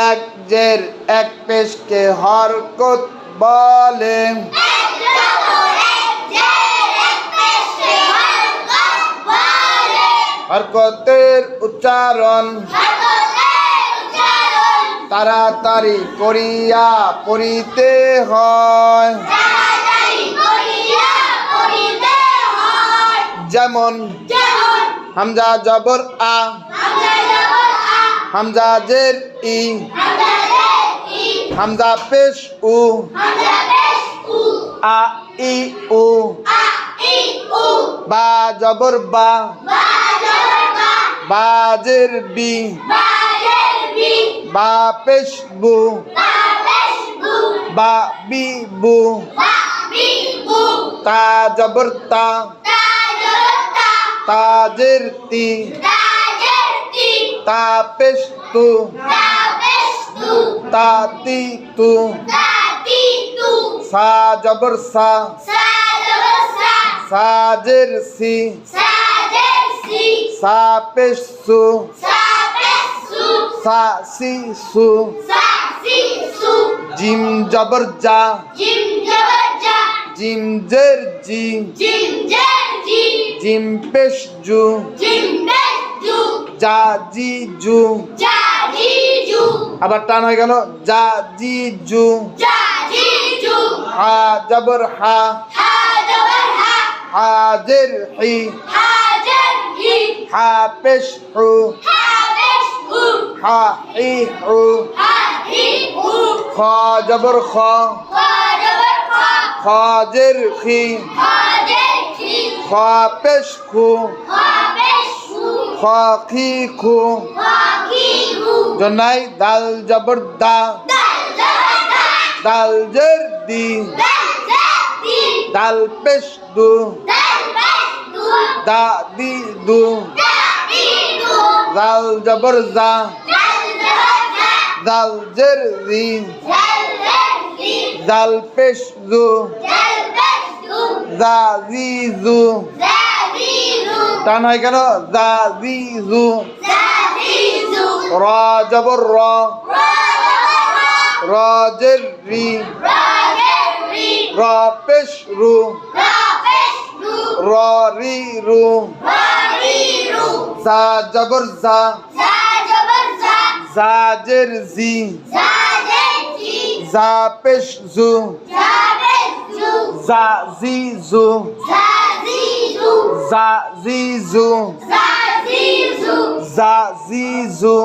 এক জের এক পেশকে হরকত বলে। হরকতের উচ্চারণ তাড়াতাড়ি করিয়া পড়িতে হয়। যেমন হামজা জবর আ, হামজা জের ই, হামজা পেশ উ, আ ই উ, বা জবর বা, বা জের বি, বা পেশ বু, বা বি বু, তা জবর তা, তা জের তি, তা পেশ তু, তা তি তু, সা জবর সা, সা জের সি, সা পেশ সু, সা সি সু, জিম জবর জা, জিম জের জি, জিম পেশ জু, জা জি জু। আবার টান হয়ে গেল জা জি জু। হা জবর হা, হা জের হি, হা পেশ হু, হা হি হু, খ জবর খ, খ জের খি, খ পেশ খু, খ খি খু। জন্নাই দাল জবর দা, দাল জের দি, দাল পেশ দু, দা দি দু, দাল জবর জা, দাল জের রি, দাল পেশ জু, দা জি জু। টান হয়ে গেল দা জি জু। র জবর র, র জের রি, র পেশ রু, র রি রু। জা জবর জা, জা জের জি, জা পেশ জু, জা জি জু, জা জি জু, জা জি জু।